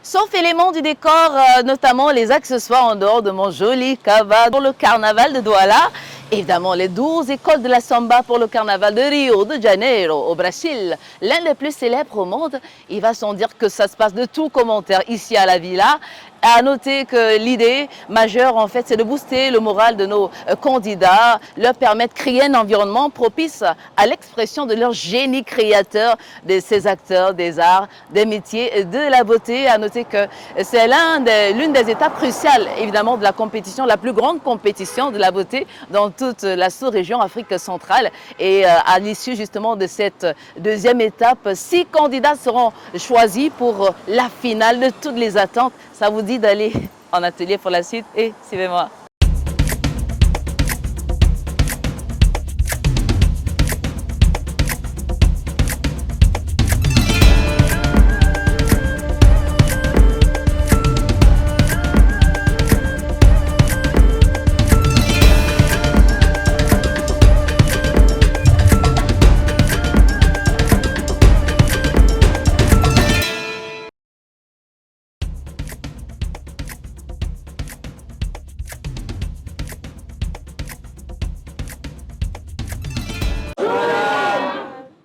Sauf éléments du décor, notamment les accessoires en dehors de mon joli cava pour le carnaval de Douala. Évidemment, les 12 écoles de la samba pour le carnaval de Rio de Janeiro au Brésil, l'un des plus célèbres au monde. Il va sans dire que ça se passe de tout commentaire ici à la Villa. À noter que l'idée majeure, en fait, c'est de booster le moral de nos candidats, leur permettre de créer un environnement propice à l'expression de leur génie créateur, de ces acteurs des arts, des métiers et de la beauté. À noter que c'est l'une des étapes cruciales, évidemment, de la compétition, la plus grande compétition de la beauté dans toute la sous-région Afrique centrale. Et à l'issue, justement, de cette deuxième étape, 6 candidats seront choisis pour la finale de toutes les attentes. Ça vous dit d'aller en atelier pour la suite et suivez-moi.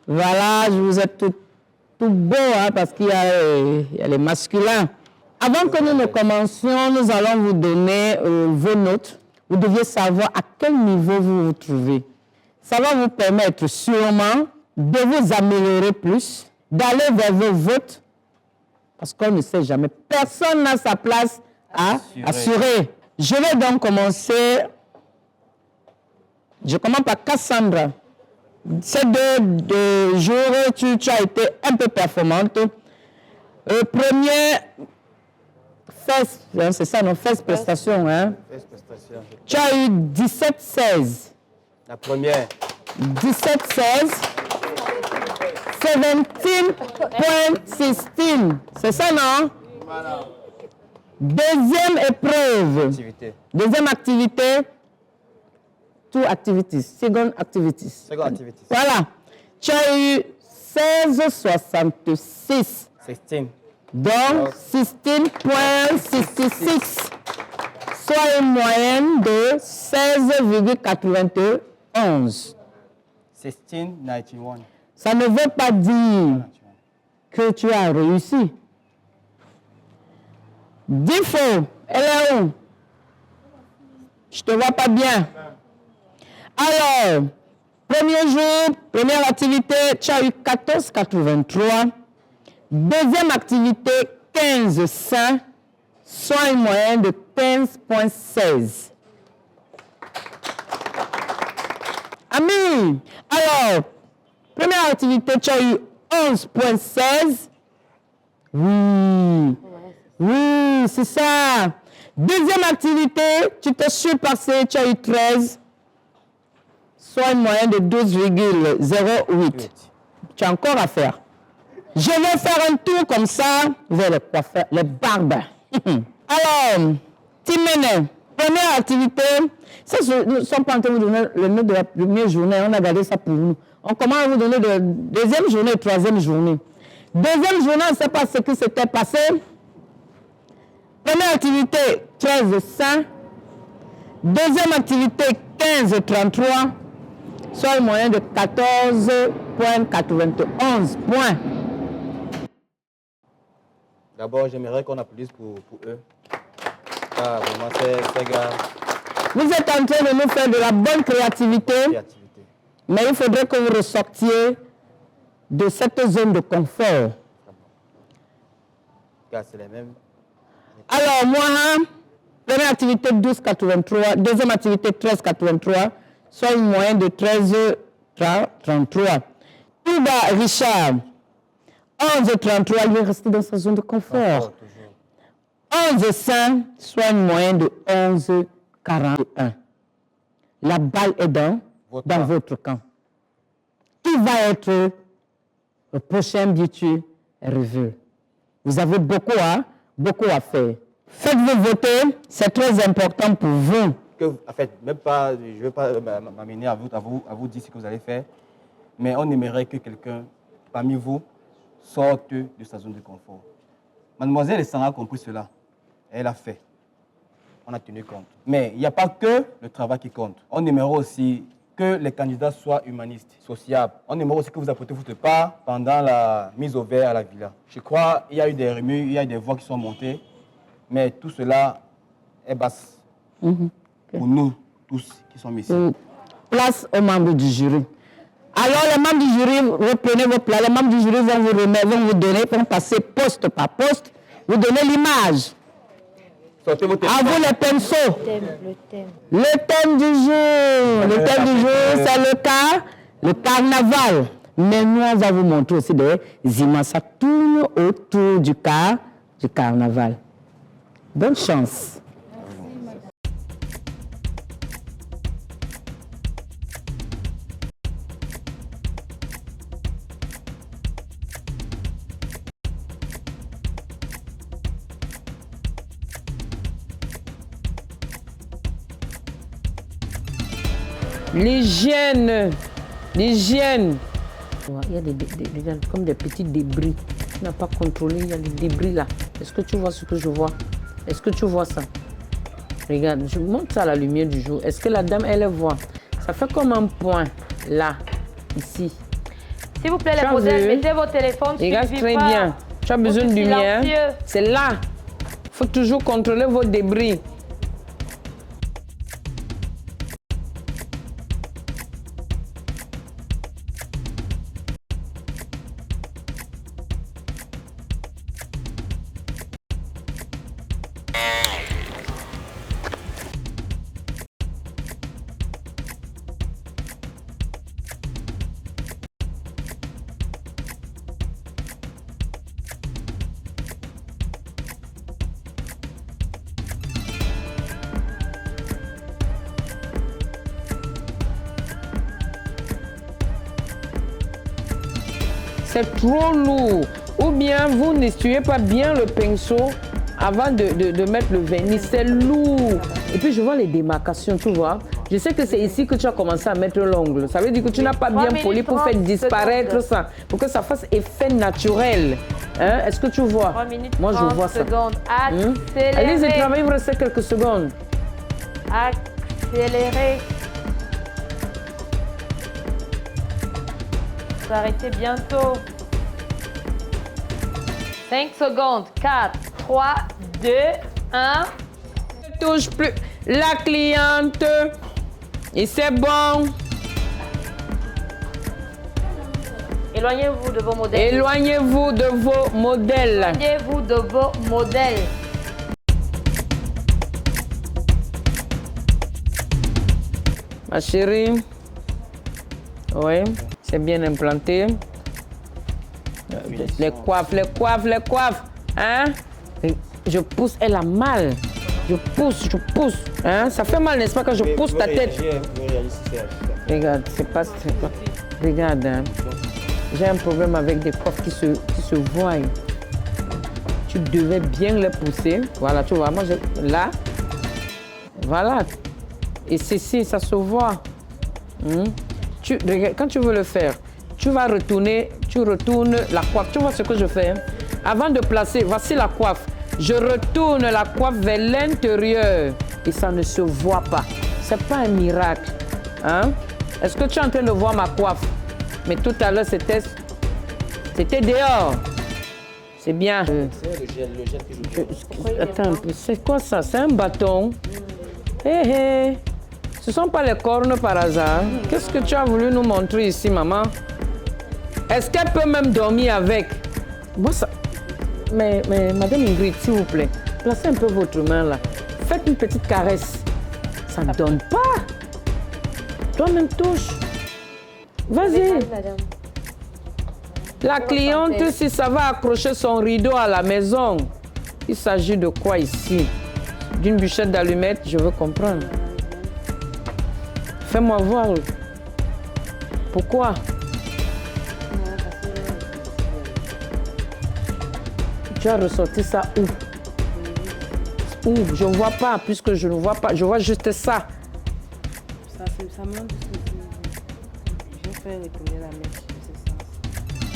Voilà, je vous ai tout beau, hein, parce qu'il y a les masculins. Avant que nous ne commencions, nous allons vous donner vos notes. Vous deviez savoir à quel niveau vous vous trouvez. Ça va vous permettre sûrement de vous améliorer plus, d'aller vers vos votes, parce qu'on ne sait jamais. Personne n'a sa place à assurer. Je vais donc commencer. Je commence par Cassandra. Ces deux jours, tu as été un peu performante. Premier, c'est ça, non? First prestation, hein? First prestation. Tu as eu 17-16. La première. 17-16. 17.16. C'est ça, non? Voilà. Deuxième épreuve. Activité. Deuxième activité. Two activities. Second activities. Second activities. Voilà. Tu as eu 16,66. 16. Donc, 16.66. Soit une moyenne de 16,91. 1691. Ça ne veut pas dire que tu as réussi. Défaut, elle est où? Je ne te vois pas bien. Alors, premier jour, première activité, tu as eu 14,83. Deuxième activité, 15,100, soit une moyenne de 15,16. Ami, alors, première activité, tu as eu 11,16. Oui, c'est ça. Deuxième activité, tu t'es surpassé, tu as eu 13. Soit une moyenne de 12,08. Tu as encore à faire. Je vais faire un tour comme ça vers les coiffeurs, les barbes. Alors, Timene, première activité. Ça, nous ne sommes pas en train de vous donner le nom de la première journée. On a gardé ça pour nous. On commence à vous donner de deuxième journée et troisième journée. Deuxième journée, on ne sait pas ce qui s'était passé. Première activité, 13,100. Deuxième activité, 15,33. Soit un moyen de 14,91 points. D'abord, j'aimerais qu'on applaudisse pour eux. Ah, vraiment, c'est grave. Vous êtes en train de nous faire de la bonne créativité. Mais il faudrait que vous ressortiez de cette zone de confort. Car c'est les mêmes. Alors, moi, première activité 12,83. Deuxième activité 13,83. Soit une moyenne de 13,33. Tout bas, Richard. 11,33, il est resté dans sa zone de confort. 11,100, soit une moyenne de 11,41. La balle est dans votre camp. Qui va être le prochain Beauty Review? Vous avez beaucoup à faire. Faites-vous voter, c'est très important pour vous. En fait, même pas, je ne veux pas m'amener à vous dire ce que vous allez faire, mais on aimerait que quelqu'un parmi vous sorte de sa zone de confort. Mademoiselle Essanga a compris cela. Elle a fait. On a tenu compte. Mais il n'y a pas que le travail qui compte. On aimerait aussi que les candidats soient humanistes, sociables. On aimerait aussi que vous apportez votre part pendant la mise au vert à la villa. Je crois qu'il y a eu des remues, il y a eu des voix qui sont montées, mais tout cela est basse pour nous tous qui sommes ici. Place aux membres du jury. Alors les membres du jury, reprenez vos plats. Les membres du jury vont vous remettre, vont vous donner, vont passer poste par poste, vous donner l'image. Sortez vos À vous les pinceaux. Le thème du jour. Le thème du jour, c'est le carnaval. Mais nous, on va vous montrer aussi des images. Ça tourne autour du carnaval. Bonne chance. L'hygiène. L'hygiène. Il y a comme des petits débris. Tu n'as pas contrôlé, il y a des débris là. Est-ce que tu vois ce que je vois? Est-ce que tu vois ça? Regarde, je montre ça à la lumière du jour. Est-ce que la dame, elle voit? Ça fait comme un point là, ici. S'il vous plaît, les modèles, mettez vos téléphones sur le regarde très bien. Tu as besoin de lumière. C'est là. Il faut toujours contrôler vos débris. C'est trop lourd. Ou bien vous n'essuyez pas bien le pinceau avant de mettre le vernis. C'est lourd. Et puis je vois les démarcations, tu vois. Je sais que c'est ici que tu as commencé à mettre l'ongle. Ça veut dire que tu n'as pas bien poli pour faire disparaître ça. Pour que ça fasse effet naturel. Hein? Est-ce que tu vois? 3 minutes, moi, je vois ça. Allez-y, travaillez, il vous reste quelques secondes. Accélérez. S'arrêter bientôt. 5 secondes. 4, 3, 2, 1. Ne touche plus la cliente. Et c'est bon. Éloignez-vous de vos modèles. Éloignez-vous de vos modèles. Éloignez-vous de vos modèles. Ma chérie. Oui, c'est bien implanté. Les coiffes. Hein? Je pousse, elle a mal. Je pousse. Hein? Ça fait mal, n'est-ce pas, quand je pousse ta tête? Regarde, c'est pas... Regarde, hein? J'ai un problème avec des coiffes qui se voient. Tu devais bien les pousser. Voilà, tu vois, moi, là. Voilà. Et ceci, ça se voit. Regarde, quand tu veux le faire, tu vas retourner, tu retournes la coiffe. Tu vois ce que je fais? Hein? Avant de placer, voici la coiffe. Je retourne la coiffe vers l'intérieur et ça ne se voit pas. C'est pas un miracle. Hein? Est-ce que tu es en train de voir ma coiffe? Mais tout à l'heure, c'était dehors. C'est bien. C'est le gel que je veux. Attends un peu, c'est quoi ça? C'est un bâton. Hé. Ce ne sont pas les cornes par hasard. Qu'est-ce que tu as voulu nous montrer ici, maman? Est-ce qu'elle peut même dormir avec? Bon, ça... Mais madame Ingrid, s'il vous plaît, placez un peu votre main là. Faites une petite caresse. Ça ne donne pas. Toi-même touche. Vas-y. La cliente, si ça va accrocher son rideau à la maison, il s'agit de quoi ici? D'une bûchette d'allumettes, je veux comprendre. Fais-moi voir. Pourquoi? Tu as ressorti ça où? Où? Je ne vois pas, puisque je ne vois pas. Je vois juste ça. Ça monte. Je vais faire retourner la mèche.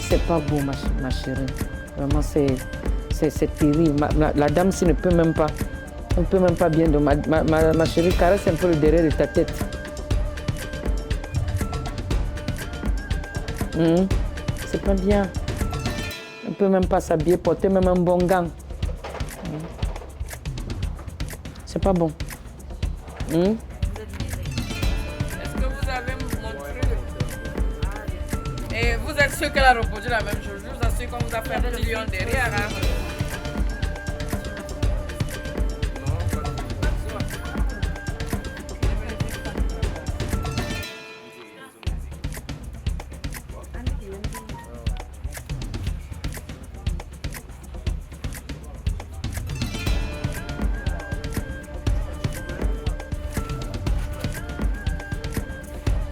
C'est pas beau, ma chérie. Vraiment, c'est terrible. La dame, si ne peut même pas. On ne peut même pas bien. Donc, ma chérie, caresse un peu le derrière de ta tête. C'est pas bien. On ne peut même pas s'habiller, porter même un bon gant. C'est pas bon. Est-ce que vous avez montré et vous êtes sûr qu'elle a reproduit la même chose? Je vous assure qu'on vous a fait un petit lion derrière. Hein?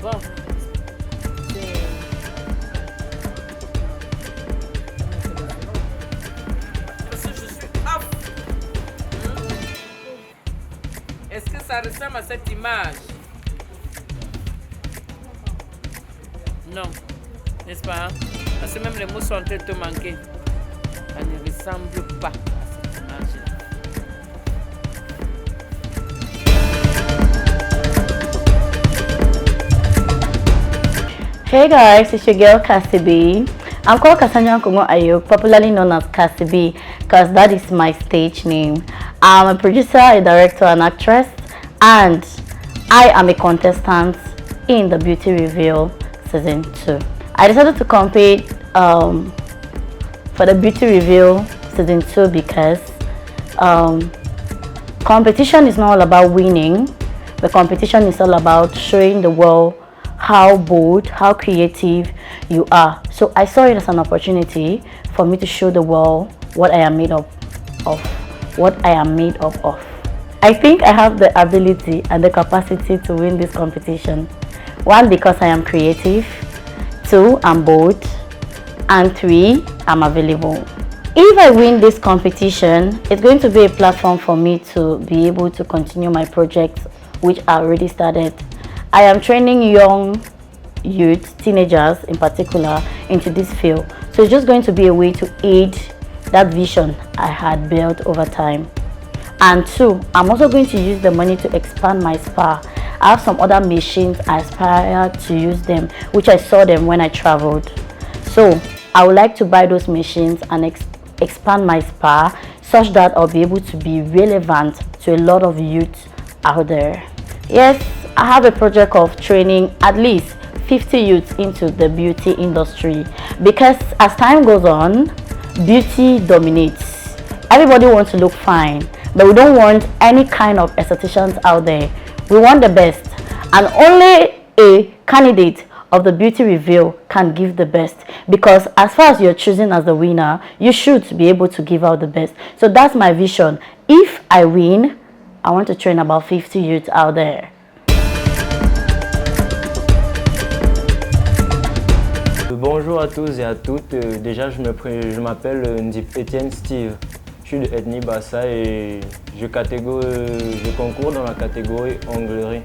Bon. Parce que je suis off. Est-ce que ça ressemble à cette image? Non, n'est-ce pas? Hein? Parce que même les mots sont en train de te manquer. Ça ne ressemble pas à cette image-là. Hey guys, it's your girl Cassie B. I'm called Cassandra Nkongo Ayok, popularly known as Cassie B, because that is my stage name. I'm a producer, a director, and actress, and I am a contestant in the Beauty Reveal Season 2. I decided to compete for the Beauty Reveal Season 2 because competition is not all about winning. The competition is all about showing the world how bold, how creative you are. So I saw it as an opportunity for me to show the world what I am made up of, what I am made up of. I think I have the ability and the capacity to win this competition. 1, because I am creative. 2, I'm bold. And 3, I'm available. If I win this competition, it's going to be a platform for me to be able to continue my projects, which I already started. I am training young youth, teenagers in particular, into this field. So it's just going to be a way to aid that vision I had built over time. And 2, I'm also going to use the money to expand my spa. I have some other machines I aspire to use them, which I saw them when I traveled. So I would like to buy those machines and expand my spa such that I'll be able to be relevant to a lot of youth out there. Yes, I have a project of training at least 50 youths into the beauty industry, because as time goes on, beauty dominates. Everybody wants to look fine, but we don't want any kind of estheticians out there. We want the best, and only a candidate of the Beauty Reveal can give the best, because as far as you're choosing as the winner, you should be able to give out the best. So that's my vision. If I win, I want to train about 50 youths out there. Bonjour à tous et à toutes. Déjà, je m'appelle Étienne Steve. Je suis de ethnie Bassa et je concours dans la catégorie onglerie.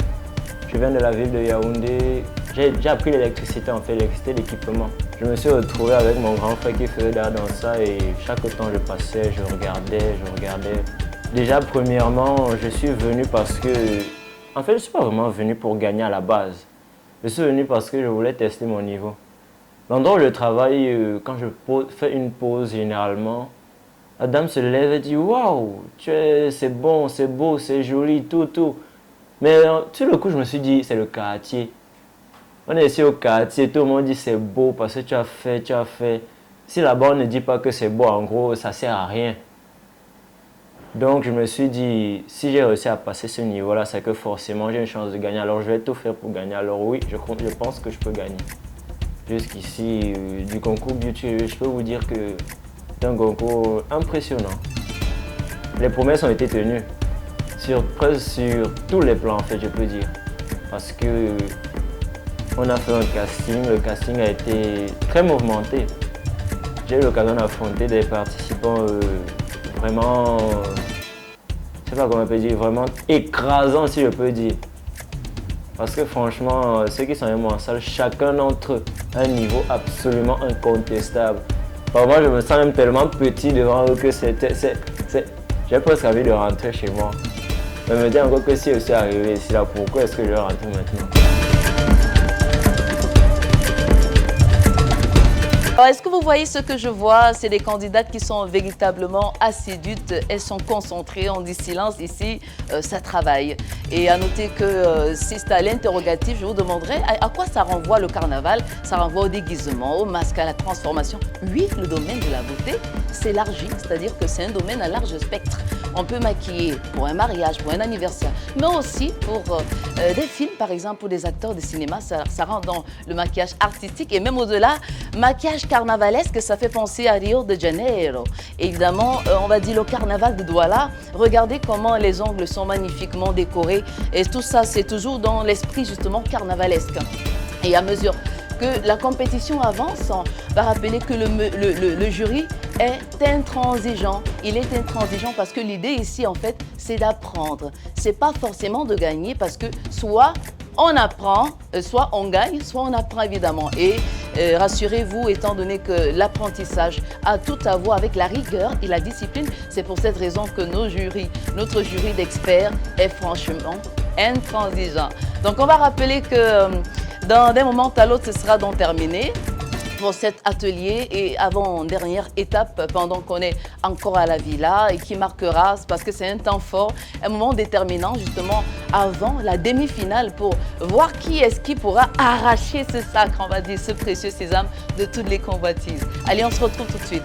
Je viens de la ville de Yaoundé. J'ai appris l'électricité, en fait, l'électricité d'équipement. Je me suis retrouvé avec mon grand frère qui faisait dans ça et chaque temps je passais, je regardais. Déjà, premièrement, je suis venu parce que... En fait, je ne suis pas vraiment venu pour gagner à la base. Je suis venu parce que je voulais tester mon niveau. L'endroit où je travaille, quand je fais une pause généralement, la dame se lève et dit « Waouh, c'est bon, c'est beau, c'est joli, tout. » Mais sur le coup, je me suis dit « C'est le quartier. » On est ici au quartier, tout le monde dit « C'est beau parce que tu as fait. » Si là-bas on ne dit pas que c'est beau, en gros, ça ne sert à rien. Donc je me suis dit, si j'ai réussi à passer ce niveau-là, c'est que forcément j'ai une chance de gagner. Alors je vais tout faire pour gagner. Alors oui, je pense que je peux gagner. Jusqu'ici, du concours Beauty, je peux vous dire que c'est un concours impressionnant. Les promesses ont été tenues, presque sur tous les plans en fait, je peux dire. Parce que on a fait un casting, le casting a été très mouvementé. J'ai eu l'occasion d'affronter des participants vraiment, je sais pas comment on peut dire, vraiment écrasants si je peux dire. Parce que franchement, ceux qui sont venus en salle, chacun d'entre eux a un niveau absolument incontestable. Vraiment, je me sens même tellement petit devant eux que j'ai presque envie de rentrer chez moi. Je me dis encore que si je suis arrivé ici, là, pourquoi est-ce que je vais rentrer maintenant? Alors, est-ce que vous voyez ce que je vois? C'est des candidates qui sont véritablement assidues, elles sont concentrées, on dit silence ici, ça travaille. Et à noter que si c'est à l'interrogatif, je vous demanderai à quoi ça renvoie le carnaval? Ça renvoie au déguisement, au masque, à la transformation. Oui, le domaine de la beauté s'élargit, c'est-à-dire que c'est un domaine à large spectre. On peut maquiller pour un mariage, pour un anniversaire, mais aussi pour des films, par exemple, pour des acteurs de cinéma, ça rentre dans le maquillage artistique et même au-delà, maquillage carnavalesque, ça fait penser à Rio de Janeiro. Évidemment, on va dire le carnaval de Douala. Regardez comment les ongles sont magnifiquement décorés et tout ça, c'est toujours dans l'esprit justement carnavalesque. Et à mesure que la compétition avance, on va rappeler que le jury est intransigeant. Il est intransigeant parce que l'idée ici, en fait, c'est d'apprendre. C'est pas forcément de gagner parce que soit on apprend, soit on gagne, soit on apprend évidemment. Et rassurez-vous, étant donné que l'apprentissage a tout à voir avec la rigueur et la discipline, c'est pour cette raison que notre jury d'experts est franchement intransigeant. Donc on va rappeler que d'un moment à l'autre, ce sera donc terminé pour cet atelier et avant-dernière étape pendant qu'on est encore à la villa et qui marquera, parce que c'est un temps fort, un moment déterminant justement avant la demi-finale pour voir qui est-ce qui pourra arracher ce sacre, on va dire, ce précieux sésame de toutes les convoitises. Allez, on se retrouve tout de suite.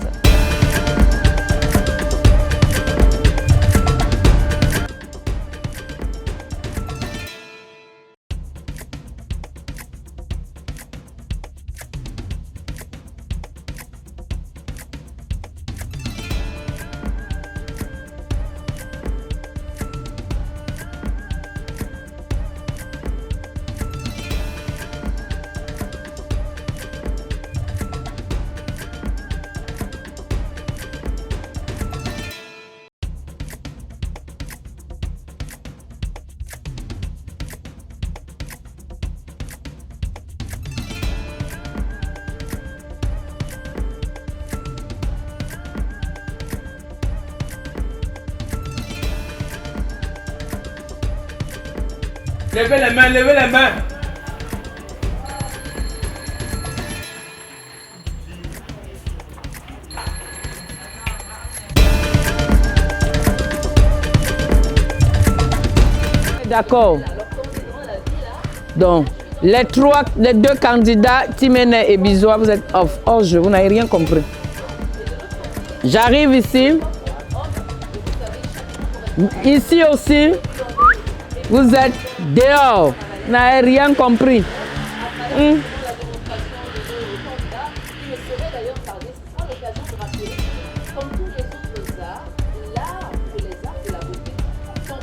Levez les mains, levez les mains. D'accord. Donc, les deux candidats, Timene et Bizoua, vous êtes hors jeu, vous n'avez rien compris. J'arrive ici. Ici aussi, vous êtes dehors. Vous n'avez rien compris.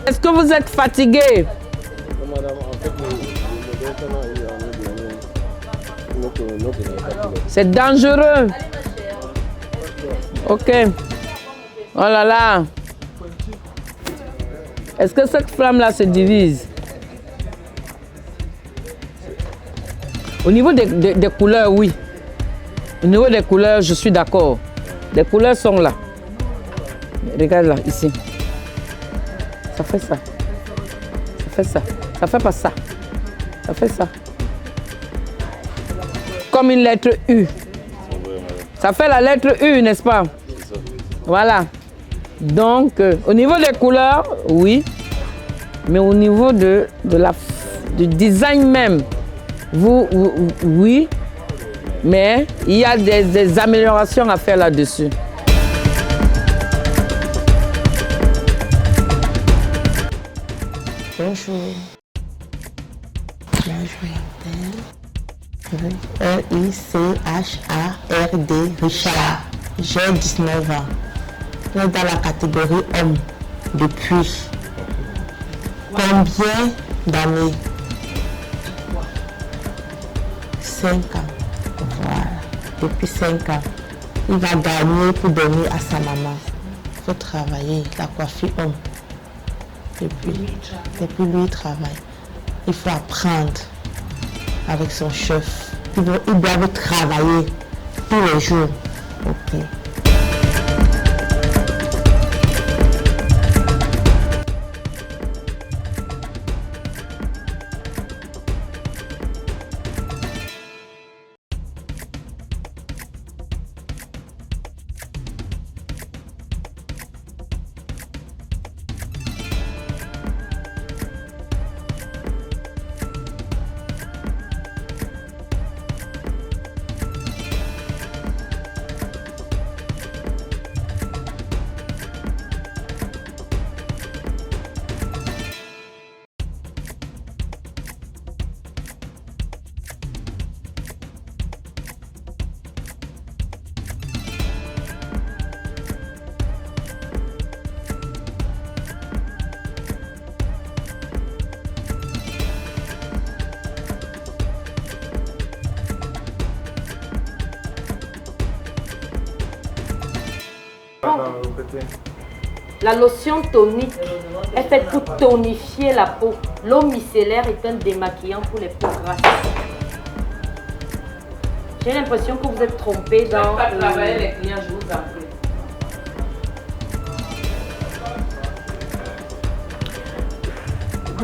Est-ce que vous êtes fatigué? C'est dangereux. Ok. Oh là là. Est-ce que cette flamme-là se divise? Au niveau des couleurs, oui. Au niveau des couleurs, je suis d'accord. Les couleurs sont là. Regarde là, ici. Ça fait ça. Ça fait ça. Ça fait pas ça. Ça fait ça. Comme une lettre U. Ça fait la lettre U, n'est-ce pas? Voilà. Donc, au niveau des couleurs, oui. Mais au niveau du design même, oui. Mais il y a des améliorations à faire là-dessus. Bonjour. Bonjour, R-I-C-H-A-R-D, Richard. J'ai 19 ans. Je suis dans la catégorie homme depuis combien d'années? 5 ans. Voilà. Depuis 5 ans. Il va gagner pour donner à sa maman. Il faut travailler. La coiffure homme. Depuis lui, il travaille. Il faut apprendre avec son chef. Ils doivent travailler tous les jours. Ok. La lotion tonique est faite pour tonifier la peau. L'eau micellaire est un démaquillant pour les peaux grasses. J'ai l'impression que vous êtes trompé dans... Pas travailler les clients, je vous en prie.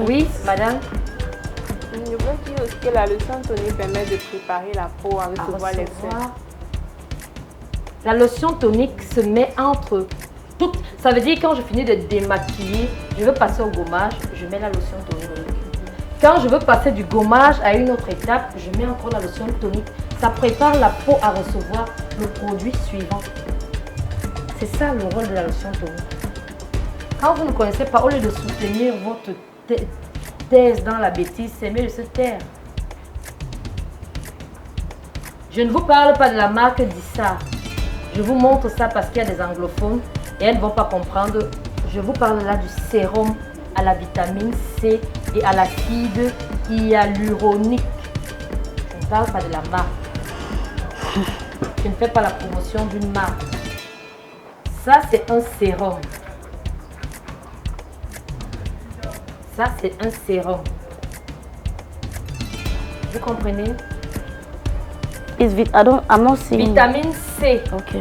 Oui, madame. Je veux dire aussi que la lotion tonique permet de préparer la peau à recevoir les soins. La lotion tonique se met entre toutes. Ça veut dire quand je finis de démaquiller, je veux passer au gommage, je mets la lotion tonique. Quand je veux passer du gommage à une autre étape, je mets encore la lotion tonique. Ça prépare la peau à recevoir le produit suivant. C'est ça le rôle de la lotion tonique. Quand vous ne connaissez pas, au lieu de soutenir votre thèse dans la bêtise, c'est mieux de se taire. Je ne vous parle pas de la marque Dissart. Je vous montre ça parce qu'il y a des anglophones et elles ne vont pas comprendre. Je vous parle là du sérum à la vitamine C et à l'acide hyaluronique. Je ne parle pas de la marque. Je ne fais pas la promotion d'une marque. Ça, c'est un sérum. Ça, c'est un sérum. Vous comprenez? I'm not seeing. Vitamine C. Okay.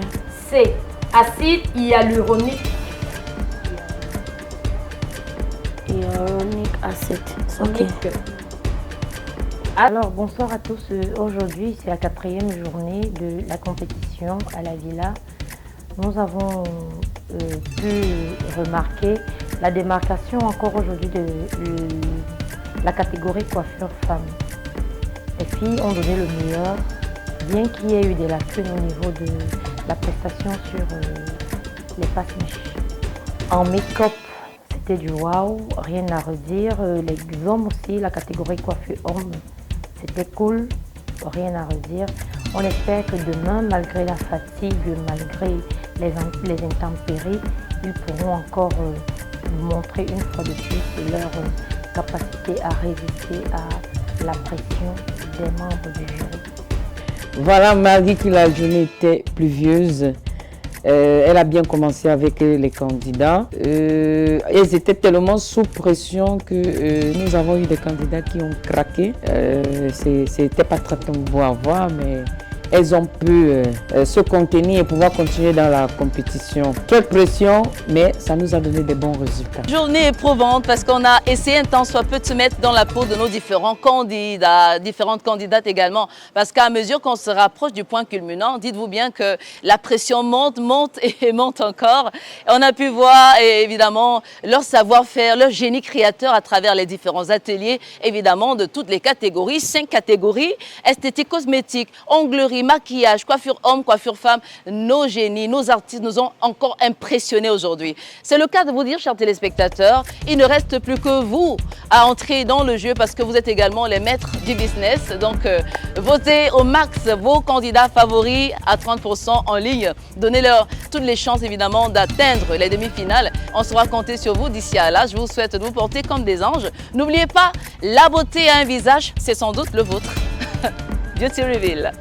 C. Acide hyaluronique. Hyaluronic acid. Ok. Alors, bonsoir à tous. Aujourd'hui, c'est la 4e journée de la compétition à la Villa. Nous avons pu remarquer la démarcation encore aujourd'hui de la catégorie coiffure femme. Les filles ont donné le meilleur, bien qu'il y ait eu des lacunes au niveau de la prestation sur les passe-mèches. En make-up, c'était du wow, rien à redire. Les hommes aussi, la catégorie coiffure homme, c'était cool, rien à redire. On espère que demain, malgré la fatigue, malgré les intempéries, ils pourront encore montrer une fois de plus leur capacité à résister à la pression des membres du jury. Voilà, malgré que la journée était pluvieuse, elle a bien commencé avec les candidats. Ils étaient tellement sous pression que nous avons eu des candidats qui ont craqué. C'était pas très beau à voir, mais elles ont pu se contenir et pouvoir continuer dans la compétition. Quelle pression, mais ça nous a donné des bons résultats. Journée éprouvante parce qu'on a essayé un tant soit peu de se mettre dans la peau de nos différents candidats, différentes candidates également. Parce qu'à mesure qu'on se rapproche du point culminant, dites-vous bien que la pression monte, monte et monte encore. Et on a pu voir évidemment leur savoir-faire, leur génie créateur à travers les différents ateliers, évidemment de toutes les catégories, 5 catégories, esthétique, cosmétique, onglerie, maquillage, coiffure homme, coiffure femme. Nos génies, nos artistes nous ont encore impressionnés aujourd'hui. C'est le cas de vous dire, chers téléspectateurs, il ne reste plus que vous à entrer dans le jeu parce que vous êtes également les maîtres du business. Donc, votez au max vos candidats favoris à 30% en ligne. Donnez-leur toutes les chances, évidemment, d'atteindre les demi-finales. On saura compter sur vous d'ici à là. Je vous souhaite de vous porter comme des anges. N'oubliez pas, la beauté a un visage, c'est sans doute le vôtre. Beauty Reveal.